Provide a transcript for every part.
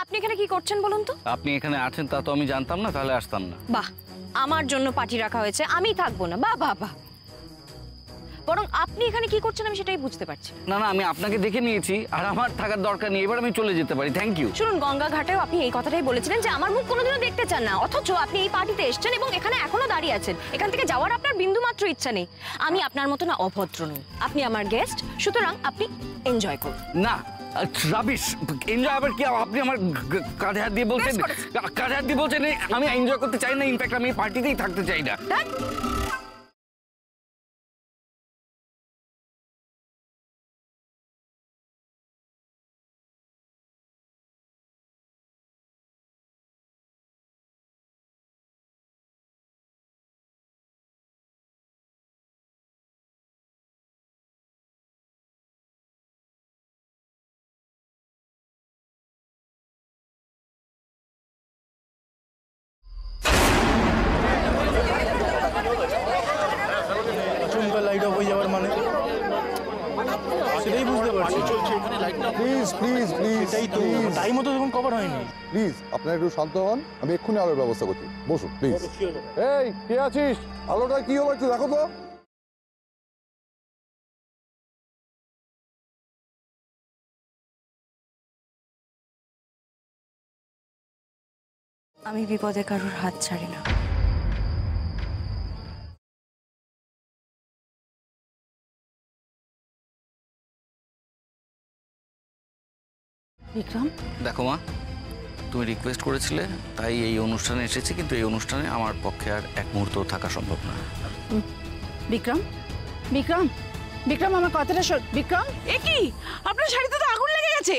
আপনি এখানে কি করছেন বলুন তো? আপনি এখানে আছেন তা তো আমি জানতাম না, তাহলে আসতাম না। বাহ, আমার জন্য পার্টি রাখা হয়েছে, আমি থাকবো না? বাহ বাহ বাহ। বরং আপনি এখানে কি করছেন আমি সেটাই বুঝতে পারছি না না, আমি আপনাকে দেখে নিয়েছি, আর আমার থাকার দরকার নেই, এবার আমি চলে যেতে পারি। Thank you. শুনুন, গঙ্গা ঘাটেও আপনি এই কথাটাই বলেছিলেন যে আমার মুখ কোনোদিনও দেখতে চান না, অথচ আপনি এই পার্টিতে এসেছেন এবং এখানে এখনো দাঁড়িয়ে আছেন। এখান থেকে যাওয়ার আপনার বিন্দু মাত্র ইচ্ছা নেই। আমি আপনার মতো না অভদ্র নই, আপনি আমার গেস্ট, সুতরাং আপনি এনজয় করুন। না, রাবিশ এনজয় আবার কি? আপনি আমার কাঁধে হাত দিয়ে বলছেন, কাঁধে হাত দিয়ে বলছেন আমি এনজয় করতে চাই না, ইনফ্যাক্ট আমি পার্টিতেই থাকতে চাই না। লাইট অফ হয়ে যাওয়ার মানে সেটাই বুঝতে পারছি। প্লিজ প্লিজ প্লিজ, এটাই তো টাইম মতো যখন কভার হয়নি। প্লিজ আপনারা একটু শান্ত হন, আমি এক্ষুনি আলোর ব্যবস্থা করছি। বসুন প্লিজ। এই কে আছিস? আলোটা কি হলো একটু দেখো তো। আমি বিপদে কারোর হাত ছাড়ি না। বিক্রম, দেখো মা, তুমি রিকোয়েস্ট করেছিলে তাই এই অনুষ্ঠানে এসেছি, কিন্তু এই অনুষ্ঠানে আমার পক্ষে আর এক মুহূর্ত থাকা সম্ভব না। বিক্রম, বিক্রম, বিক্রম, আমার কথাটা শোন। বিক্রম, এ কি? আপনার শাড়িতে তো আগুন লেগে গেছে।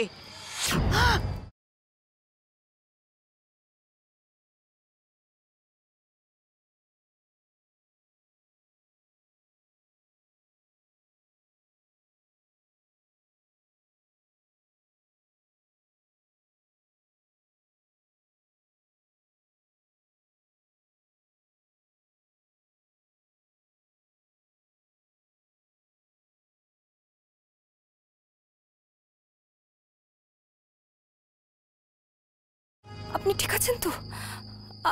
আপনি ঠিক আছেন তো?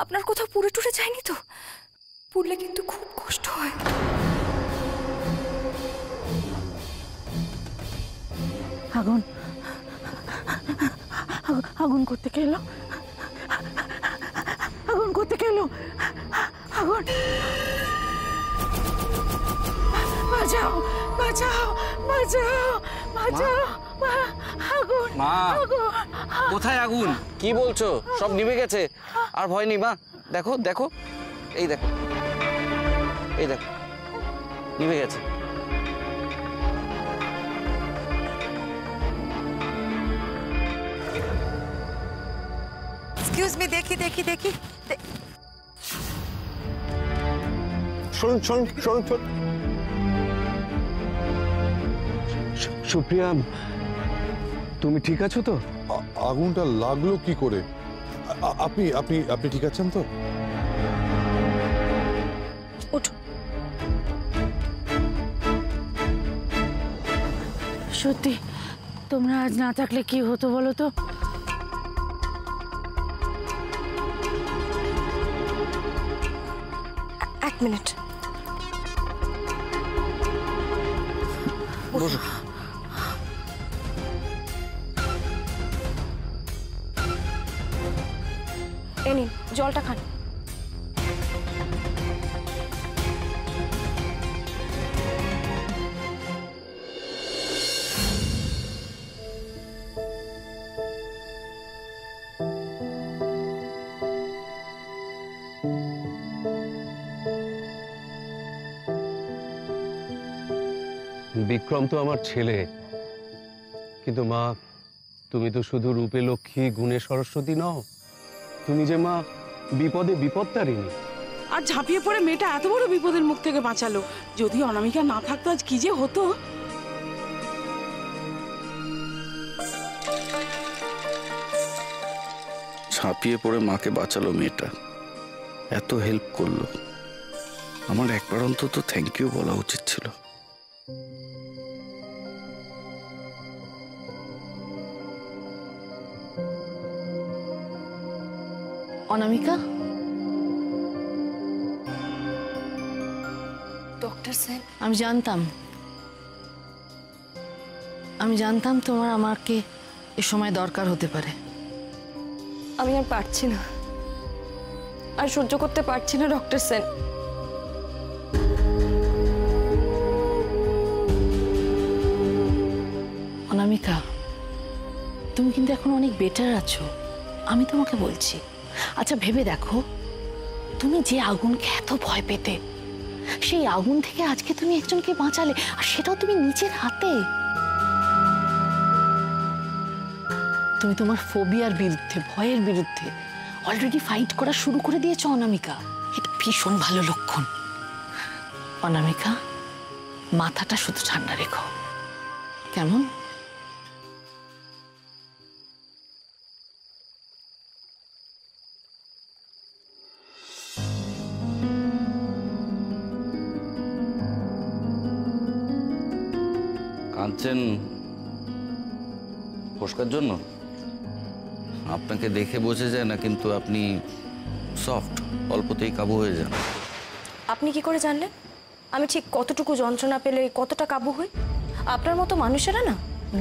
আপনার কোথাও পুড়ে টুড়ে যায়নি তো? পুড়লে কিন্তু খুব কষ্ট হয়। আগুন, আগুন করতে কে এলো? আগুন করতে কে এলো? আগুন, বাঁচাও, বাঁচাও, বাঁচাও, বাঁচাও। আগুন, মা, আগুন। কোথায় আগুন? কি বলছো? সব নিভে গেছে, আর ভয় নেই মা। দেখো দেখো, এই দেখো, এই দেখো, নিভে গেছে। এক্সকিউজ মি, দেখি দেখি দেখি। শুনুন শুনুন শুনুন শুনুন। সুপ্রিয়া, তুমি ঠিক আছো তো? আগুনটা লাগলো কি করে? আপনি আপনি আপনি ঠিক আছেন তো? ওঠো। সত্যি তোমরা আজ না থাকলে কি হতো বলো তো? এক মিনিট। বসো। এই নিন, জলটা খান। বিক্রম তো আমার ছেলে, কিন্তু মা, তুমি তো শুধু রূপে লক্ষ্মী গুণে সরস্বতী নও, তুমি যে মা বিপদে বিপদতারিণী। আর ঝাঁপিয়ে পড়ে মেয়েটা এত বড় বিপদের মুখ থেকে বাঁচালো। যদি অনামিকা না থাকতো আজ কি যে হতো। ঝাঁপিয়ে পড়ে মাকে বাঁচালো মেয়েটা, এত হেল্প করলো, আমার একবার অন্তত থ্যাংক ইউ বলা উচিত ছিল। অনামিকা, ডক্টর স্যার, আমি জানতাম তোমার আমাকে এ সময় দরকার হতে পারে। আমি আর পারছি না, আর সহ্য করতে পারছি না ডক্টর স্যার। অনামিকা, তুমি কিন্তু এখন অনেক বেটার আছো, আমি তোমাকে বলছি। আচ্ছা ভেবে দেখো, তুমি যে আগুনকে এত ভয় পেতে, সেই আগুন থেকে আজকে তুমি একজনকে বাঁচালে, আর সেটাও তুমি নিজের হাতে। তুমি তোমার ফোবিয়ার বিরুদ্ধে, ভয়ের বিরুদ্ধে অলরেডি ফাইট করা শুরু করে দিয়েছো অনামিকা। এটা ভীষণ ভালো লক্ষণ। অনামিকা, মাথাটা শুধু ঠান্ডা রেখো, কেমন? কাঁদছেন ফোসকার জন্য? আপনাকে দেখে বোঝা যায় না, কিন্তু আপনি সফট, অল্পতেই কাবু হয়ে যান। আপনি কি করে জানলেন আমি ঠিক কতটুকু যন্ত্রণা পেলে কতটা কাবু হই? আপনার মতো মানুষেরা না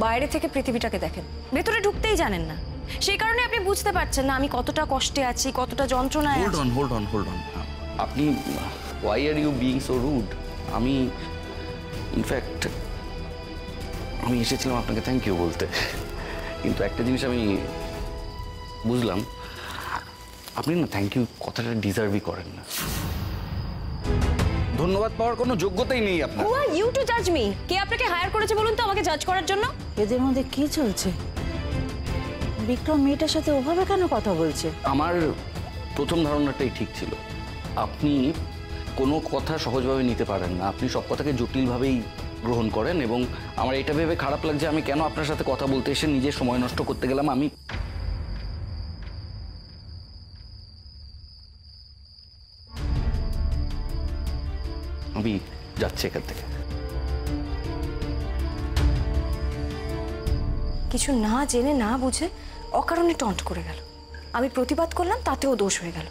বাইরে থেকে পৃথিবীটাকে দেখেন, ভেতরে ঢুকতেই জানেন না। সেই কারণে আপনি বুঝতে পারছেন না আমি কতটা কষ্টে আছি, কতটা যন্ত্রণায় আছি। Hold on. আপনি why are you being so rude? আমি ইনফ্যাক্ট আমি এসেছিলাম আপনাকে থ্যাংক ইউ বলতে, কিন্তু একটা জিনিস আমি বুঝলাম, আপনি না থ্যাংক ইউ কথাটা ডিজার্ভই করেন না। ধন্যবাদ পাওয়ার কোনো যোগ্যতাই নেই আপনার। Who are you to judge me? কে আপনাকে হায়ার করেছে বলুন তো আমাকে জাজ করার জন্য? এদের মধ্যে কি চলছে? বিক্রম মেয়েটার সাথে ওভাবে কেন কথা বলছে? আমার প্রথম ধারণাটাই ঠিক ছিল। আপনি কোনো কথা সহজভাবে নিতে পারেন না, আপনি সব কথাকে জটিলভাবেই গ্রহণ করেন, এবং আমার এটা ভেবে খারাপ লাগছে আমি কেন আপনার সাথে কথা বলতে এসে নিজের সময় নষ্ট করতে গেলাম। আমি যাচ্ছি এখান থেকে। কিছু না জেনে না বুঝে অকারণে টন্ট করে গেল। আমি প্রতিবাদ করলাম, তাতেও দোষ হয়ে গেল।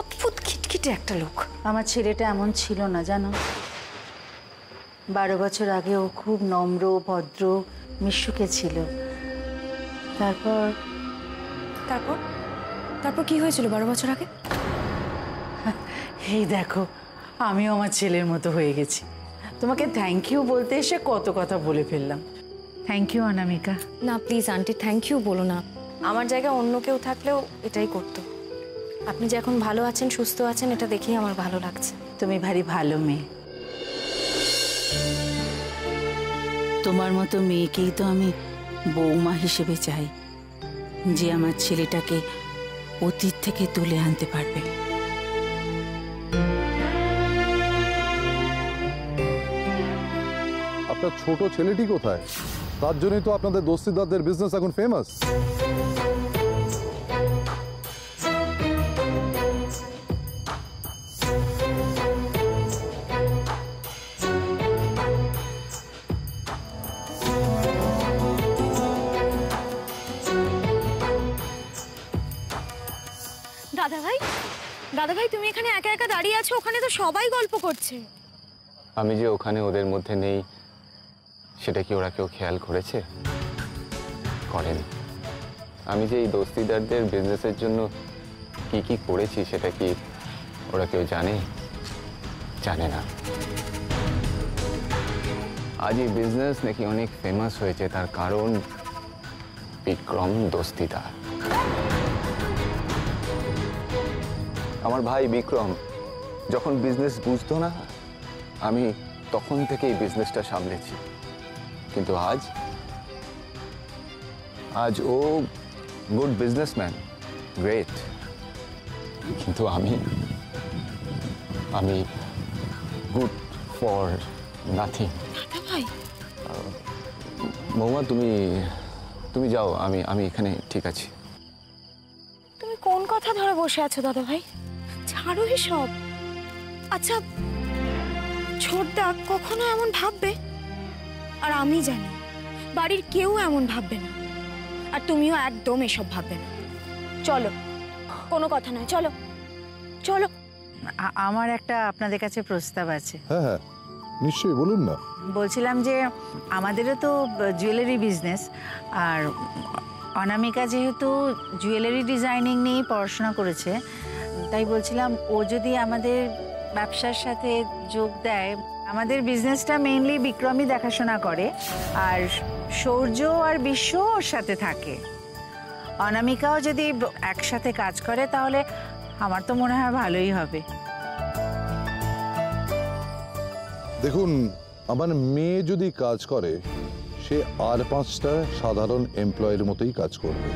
অদ্ভুত খিটখিটে একটা লোক। আমার ছেলেটা এমন ছিল না জানো। 12 বছর আগে ও খুব নম্র, ভদ্র, মিশুকে ছিল। তারপর তারপর তারপর কি হয়েছিল 12 বছর আগে? এই দেখো, আমিও আমার ছেলের মতো হয়ে গেছি। তোমাকে থ্যাংক ইউ বলতে এসে কত কথা বলে ফেললাম। থ্যাংক ইউ অনামিকা। না প্লিজ আন্টি, থ্যাংক ইউ বলো না। আমার জায়গায় অন্য কেউ থাকলেও এটাই করতো। আপনি যে এখন ভালো আছেন, সুস্থ আছেন, এটা দেখেই আমার ভালো লাগছে। তুমি ভারী ভালো মেয়ে। তোমার মতো মেয়েকেই তো আমি বৌমা হিসেবে চাই, যে আমার ছেলেটাকে অতীত থেকে তুলে আনতে পারবে। আপনার ছোট ছেলেটি কোথায়? তার জন্যই তো আপনাদের দস্তিদারদের বিজনেস এখন ফেমাস। দাদা ভাই তুমি এখানে একা একা দাঁড়িয়ে আছো, ওখানে তো সবাই গল্প করছে। আমি যে ওখানে ওদের মধ্যে নেই, সেটা কি ওরা কেউ খেয়াল করেছে? করেনি। আমি যে এই দস্তিদারদের বিজনেসের জন্য কি কি করেছি সেটা কি ওরা কেউ জানে? জানে না। আজ এই বিজনেস নাকি অনেক ফেমাস হয়েছে, তার কারণ বিক্রম দস্তিদার। আমার ভাই বিক্রম যখন বিজনেস বুঝতো না, আমি তখন থেকে এই বিজনেসটা সামলেছি। কিন্তু আজ ও গুড বিজনেসম্যান, গ্রেট, কিন্তু আমি গুড ফর নাথিং। বৌমা তুমি যাও, আমি এখানে ঠিক আছি। তুমি কোন কথা ধরে বসে আছো দাদা ভাই? ছাড়ো এসব। আচ্ছা ছোটদা কখনো এমন ভাববে? আর আমি জানি বাড়ির কেউ এমন ভাববে না, আর তুমিও একদম এসব ভাববে না। চলো। কোনো কথা নয়, চলো চলো। আমার একটা আপনাদের কাছে প্রস্তাব আছে। হ্যাঁ হ্যাঁ নিশ্চয়ই, বলুন না। বলছিলাম যে আমাদেরও তো জুয়েলারি বিজনেস, আর অনামিকা যেহেতু জুয়েলারি ডিজাইনিং নিয়েই পড়াশোনা করেছে, তাই বলছিলাম ও যদি আমাদের ব্যবসার সাথে যোগ দেয়। আমাদের বিজনেসটা মেইনলি বিক্রমই দেখাশোনা করে, আর সৌর্য আর বিশ্ব ওর সাথে থাকে। অনামিকাও যদি একসাথে কাজ করে তাহলে আমার তো মনে হয় ভালোই হবে। দেখুন, আমার মেয়ে যদি কাজ করে সে আর 5টা সাধারণ এমপ্লয়ের মতোই কাজ করবে।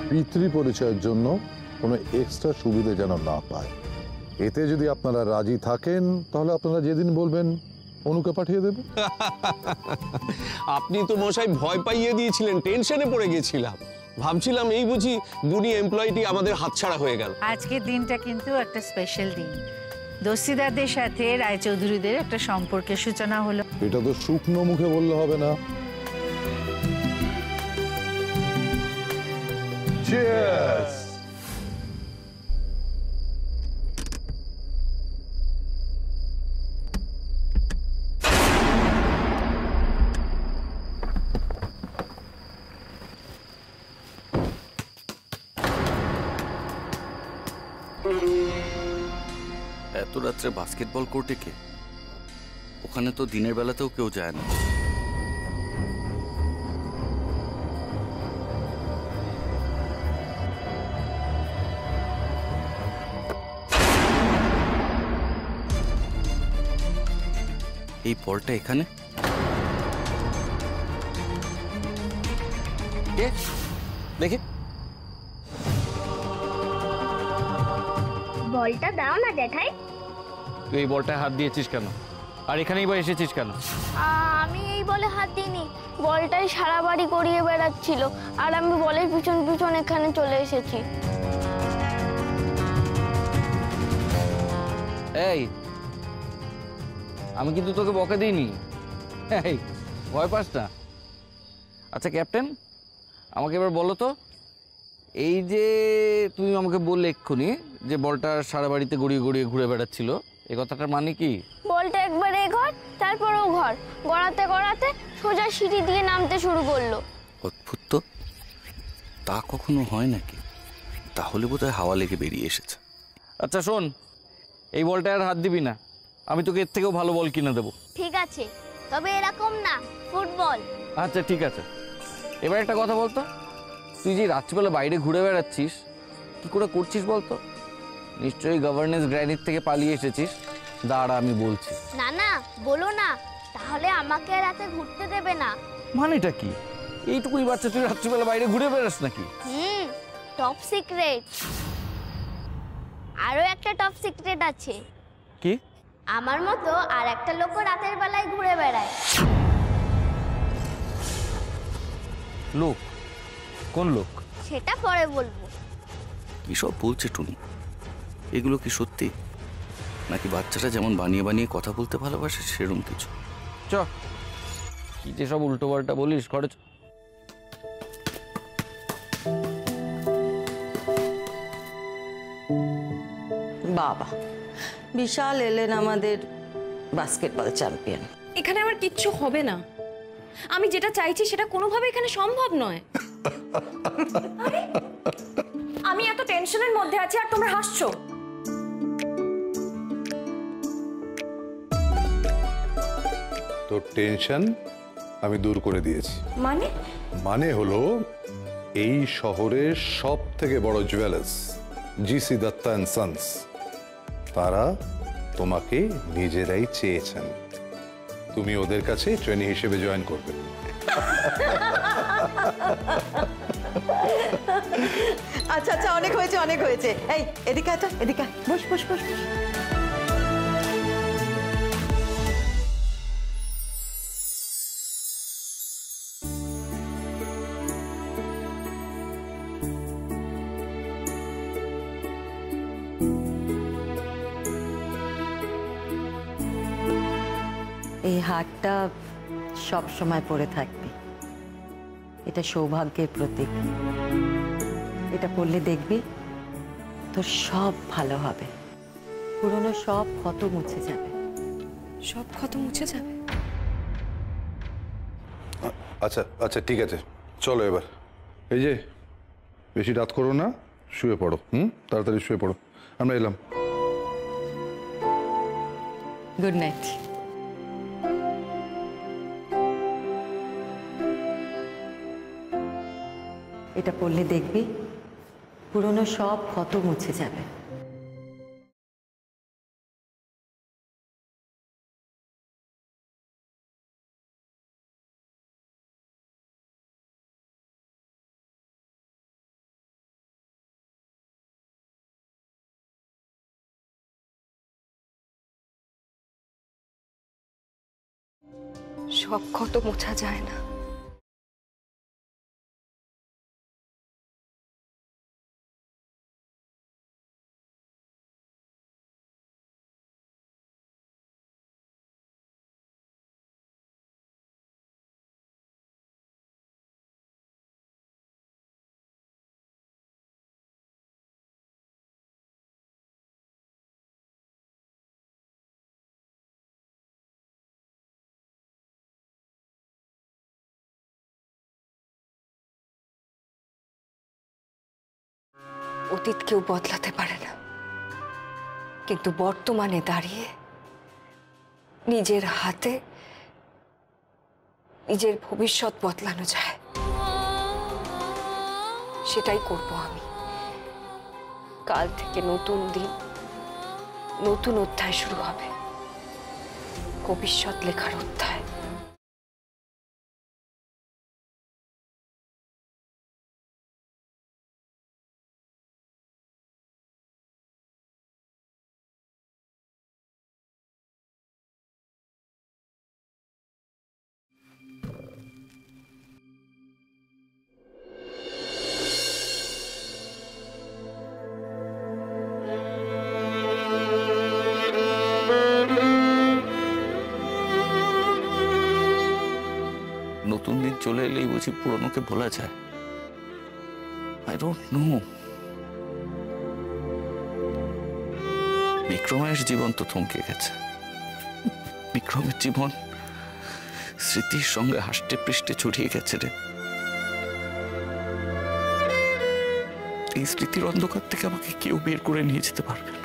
পিতৃ পরিচয়ের জন্য কোনো এক্সট্রা সুবিধা যেন না পায়। এতে যদি আপনারা রাজি থাকেন তাহলে আপনারা যেদিন বলবেন অনুকে পাঠিয়ে দেব। আপনি তো মশাই ভয় পাইয়ে দিয়েছিলেন, টেনশনে পড়ে গেছিলাম। ভাবছিলাম এই বুঝি গুণী এমপ্লয়িটি আমাদের হাতছাড়া হয়ে গেল। আজকের দিনটা কিন্তু একটা স্পেশাল দিন। দস্তিদারদের সাথে রায়চৌধুরীদের একটা সম্পর্কের সূচনা হলো। এটা তো শুকনো মুখে বললে হবে না। Cheers! এত রাত্রে বাস্কেটবল কোর্টে কে? ওখানে তো দিনের বেলাতেও কেউ যায় না। এই বলটা এখানে কে? দেখি বলটা দাও না জ্যাঠাই। তুই এই বলটায় হাত দিয়েছিস কেন, আর এখানেই বা এসেছিস কেন? আমি এই বলে হাত দিইনি, বলটাই সারা বাড়ি করিয়ে বেড়াচ্ছিল, আর আমি বলের পিছন পিছন এখানে চলে এসেছি। এই, আমি কিন্তু তোকে বকা দিইনি। এই, ভয় পাস না। আচ্ছা ক্যাপ্টেন, আমাকে এবার বলো তো, এই যে তুমি আমাকে বললে এক্ষুনি যে বলটা সারা বাড়িতে গড়িয়ে গড়িয়ে ঘুরে বেড়াচ্ছিল, এই কথাটার মানে কি? বলটা একবার এই ঘর, তারপর ও ঘর, গড়াতে গড়াতে সোজা সিঁড়ি দিয়ে নামতে শুরু করলো। অদ্ভুত তো, তা কখনো হয় নাকি? তাহলে বোধহয় হাওয়া লেগে বেরিয়ে এসেছে। আচ্ছা শোন, এই বলটা আর হাত দিবি না, আমি তোকে এর থেকেও ভালো বল কিনে দেবো। ঠিক আছে, তবে এরকম না, ফুটবল। আচ্ছা ঠিক আছে। এবার একটা কথা বলতো, তুই যে রাত্রিবেলা বাইরে ঘুরে বেড়াচ্ছিস, কি করে করছিস বলতো? নিশ্চয়ই গভর্নেন্স গ্র্যানির থেকে পালিয়ে এসেছিস। দাঁড়া আমি বলছি। না না, বলো না, তাহলে আমাকে রাতে ঘুরতে দেবে না। মানেটা কি? এইটুকুই বাচ্চা, তুই রাত্রিবেলা বাইরে ঘুরে বেড়াস নাকি? Top secret. আরো একটা টপ সিক্রেট আছে। কি? আমার মতো আর একটা লোক রাতের বেলায় ঘুরে বেড়ায়। লোক? কোন লোক? সেটা পরে বলবো। কি সব বলছে টুনি? এগুলো কি সত্যি, নাকি বাচ্চাটা যেমন বানিয়ে বানিয়ে কথা বলতে ভালোবাসে সেরকম কিছু? চ, কি যে সব উল্টো পাল্টা বলিস, ঘরে চ। বাবা, বিশাল এলেন আমাদের বাস্কেটবল চ্যাম্পিয়ন। এখানে আমার কিচ্ছু হবে না। আমি যেটা চাইছি সেটা কোনোভাবে এখানে সম্ভব নয়। আরে, আমি এত টেনশনের মধ্যে আছি আর তোমরা হাসছো। তোর টেনশন আমি দূর করে দিয়েছি। মানে? মানে হলো, এই শহরের সব থেকে বড় jewellers GC Dutta and sons, তারা তোমাকে নিজেরাই চেয়েছেন। তুমি ওদের কাছে ট্রেনি হিসেবে জয়েন করবে। আচ্ছা আচ্ছা, অনেক হয়েছে অনেক হয়েছে। এই এদিকে আচ্ছা, এদিকে বস বস বস বস। এই হারটা সব সময় পরে থাকবে, এটা সৌভাগ্যের প্রতীক। এটা পরলে দেখবি তোর সব ভালো হবে, পুরনো সব ক্ষত মুছে যাবে। সব ক্ষত মুছে যাবে? আচ্ছা আচ্ছা ঠিক আছে, চলো এবার। এই যে বেশি রাত করো না, শুয়ে পড়ো। তাড়াতাড়ি শুয়ে পড়ো, আমরা এলাম। Good night. এটা পড়লে দেখবি পুরনো সব ক্ষত মুছে যাবে। সব ক্ষত মোছা যায় না। অতীত কেউ বদলাতে পারে না, কিন্তু বর্তমানে দাঁড়িয়ে নিজের হাতে নিজের ভবিষ্যৎ বদলানো যায়। সেটাই করব আমি। কাল থেকে নতুন দিন, নতুন অধ্যায় শুরু হবে, ভবিষ্যৎ লেখার অধ্যায়। নতুন দিন চলে এলেই বুঝি পুরনোকে ভোলা যায়? I don't know. বিক্রমের জীবন তো থমকে গেছে। বিক্রমের জীবন স্মৃতির সঙ্গে হাসতে পৃষ্ঠে ছড়িয়ে গেছে রে। এই স্মৃতির অন্ধকার থেকে আমাকে কেউ বের করে নিয়ে যেতে পারবে না,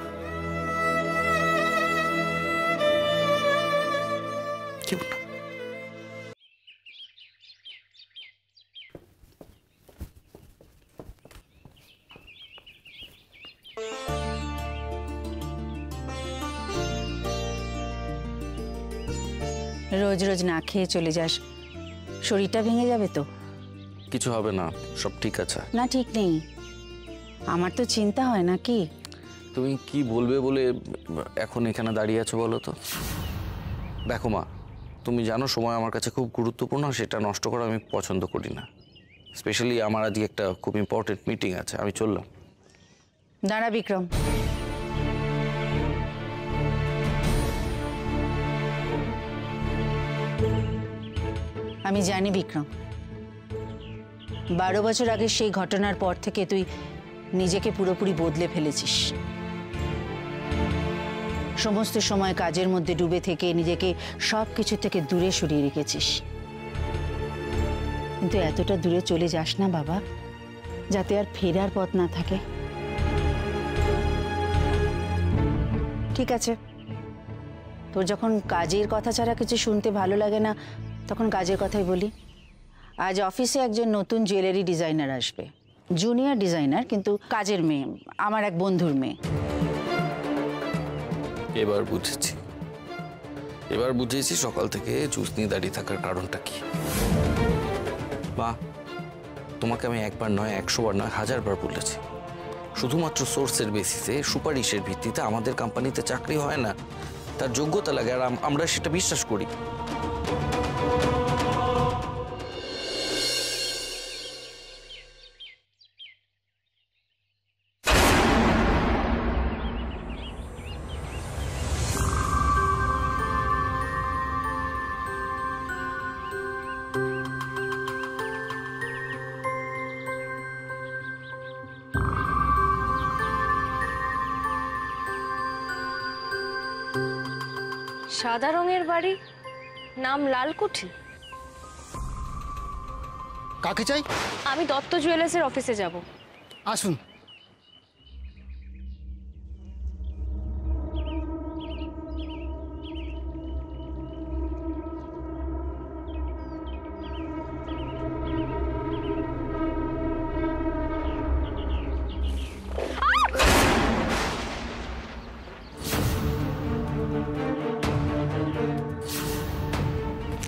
কেউ না। রোজ রোজ না খেয়ে চলে যাস, শরীরটা ভেঙে যাবে তো। কিছু হবে না, সব ঠিক আছে। না ঠিক নেই, আমার তো চিন্তা হয় না কি। তুমি কি বলবে বলে এখন এখানে দাঁড়িয়ে আছো বলো তো? দেখো মা, তুমি জানো সময় আমার কাছে খুব গুরুত্বপূর্ণ, সেটা নষ্ট করা আমি পছন্দ করি না। স্পেশালি আমার আজকে একটা খুব ইম্পর্টেন্ট মিটিং আছে, আমি চললাম। দাঁড়া বিক্রম, আমি জানি বিক্রম, 12 বছর আগে সেই ঘটনার পর থেকে তুই নিজেকে পুরোপুরি বদলে ফেলেছিস। সমস্ত সময় কাজের মধ্যে ডুবে থেকে নিজেকে সব কিছু থেকে দূরে সরিয়ে রেখেছিস। কিন্তু এতটা দূরে চলে যাস না বাবা, যাতে আর ফেরার পথ না থাকে। ঠিক আছে, তোর যখন কাজের কথা ছাড়া কিছু শুনতে ভালো লাগে না, তখন কাজের কথাই বলি। আজ অফিসে একজন নতুন জুয়েলারি ডিজাইনার আসবে, জুনিয়র ডিজাইনার, কিন্তু কাজের মেয়ে, আমার এক বন্ধুর মেয়ে। এবার বুঝেছি, এবার বুঝেছি সকাল থেকে জুস নিয়ে দাঁড়িয়ে থাকার কারণটা কি। মা, তোমাকে আমি একবার নয়, 100 বার নয়, 1000 বার বলেছি, শুধুমাত্র সোর্সের বেসিসে, সুপারিশের ভিত্তিতে আমাদের কোম্পানিতে চাকরি হয় না। তার যোগ্যতা লাগে, আর আমরা সেটা বিশ্বাস করি। সাদা রঙের বাড়ি, নাম লালকুঠি। কাকে চাই? আমি দত্ত জুয়েলার্সের অফিসে যাব। আসুন।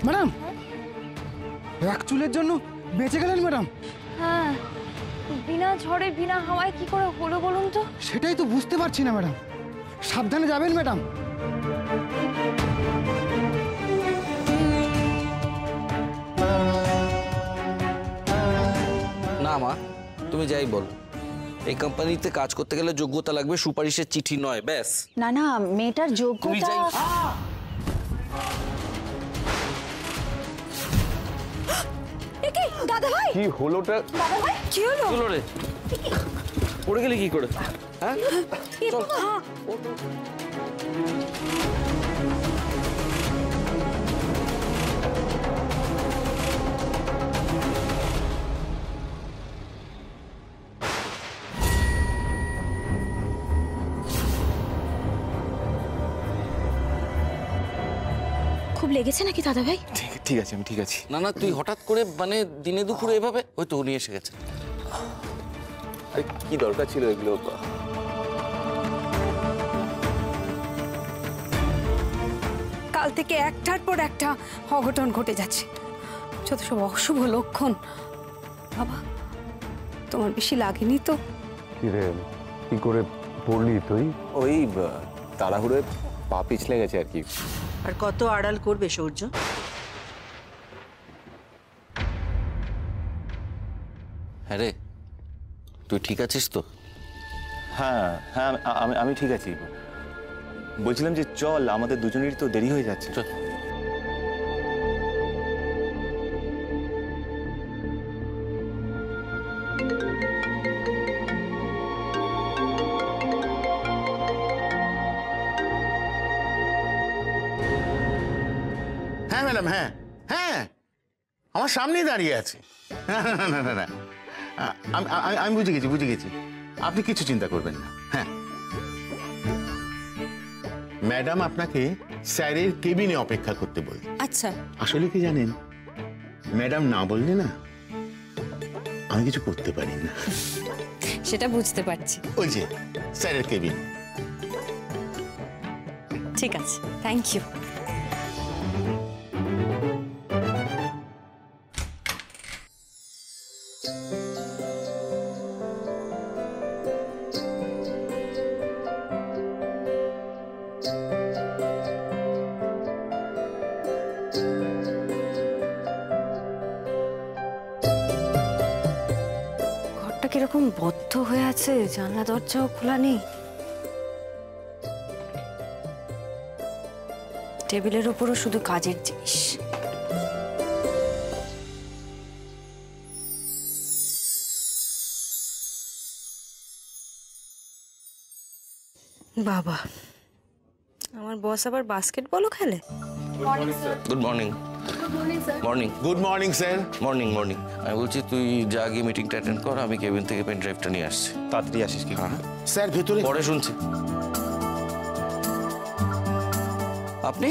ম্যাডাম, এক চুলের জন্য বেঁচে গেলেন ম্যাডাম। হ্যাঁ, বিনা ঝড়ে বিনা হাওয়ায় কি করে হলো বলুন তো? সেটাই তো বুঝতে পারছি না ম্যাডাম। সাবধানে যাবেন ম্যাডাম। না মা, তুমি যাই বল, এই কোম্পানিতে কাজ করতে গেলে যোগ্যতা লাগবে, সুপারিশের চিঠি নয়। ব্যাস। না না, মেয়েটার যোগ্যতা। দাদা ভাই, কি হলোটা? দাদা ভাই, কি হলো? চলো রে, পড়ে গেলে কি করে? হ্যাঁ, চল। খুব লেগেছে নাকি দাদা ভাই? ঠিক আছে, আমি ঠিক আছি। না না, তুই হঠাৎ করে মানে দিনে দুপুরে এভাবে, ওই তো উনি এসে গেছে। আরে কি দরকার ছিল এগুলো? কাল থেকে একটার পর একটা অঘটন ঘটে যাচ্ছে, যত সব অশুভ লক্ষণ। বাবা, তোমার বেশি লাগেনি তো? কিরে, কি করে পড়লি তুই? ওই তাড়াহুড়োয় পা পিছলে গেছে আর কি। আর কত আড়াল করবে সূর্য? হ্যাঁ রে, তুই ঠিক আছিস তো? হ্যাঁ হ্যাঁ, আমি ঠিক আছি। বলছিলাম যে চল, আমাদের দুজনেরই তো দেরি হয়ে যাচ্ছে। চল। হ্যাঁ ম্যাডাম, হ্যাঁ হ্যাঁ, আমার সামনেই দাঁড়িয়ে আছে। না না না না না, আমি বুঝে গেছি। আপনি কিছু চিন্তা করবেন না। হ্যাঁ, ম্যাডাম আপনাকে স্যারের কেবিনে অপেক্ষা করতে বলল। আচ্ছা, আসলে কি জানেন, ম্যাডাম না বললে না আমি কিছু করতে পারি না। সেটা বুঝতে পারছি। ওই যে স্যারের কেবিন। ঠিক আছে, থ্যাংক ইউ। কিরকম বদ্ধ হয়ে আছে, জানলা দরজাও খোলা নেই। টেবিলের উপরও শুধু কাজের জিনিস। বাবা, আমার বস আবার বাস্কেটবলও খেলে? Good morning. Morning. Good morning sir. Morning morning. আমি বলছি তুই যা গিয়ে মিটিংটা অ্যাটেন্ড কর, আমি কেবিন থেকে পেন ড্রাইভটা নিয়ে আসছি। তাড়াতাড়ি আসিস কি? হ্যাঁ স্যার ভেতরে। পরে শুনছি। আপনি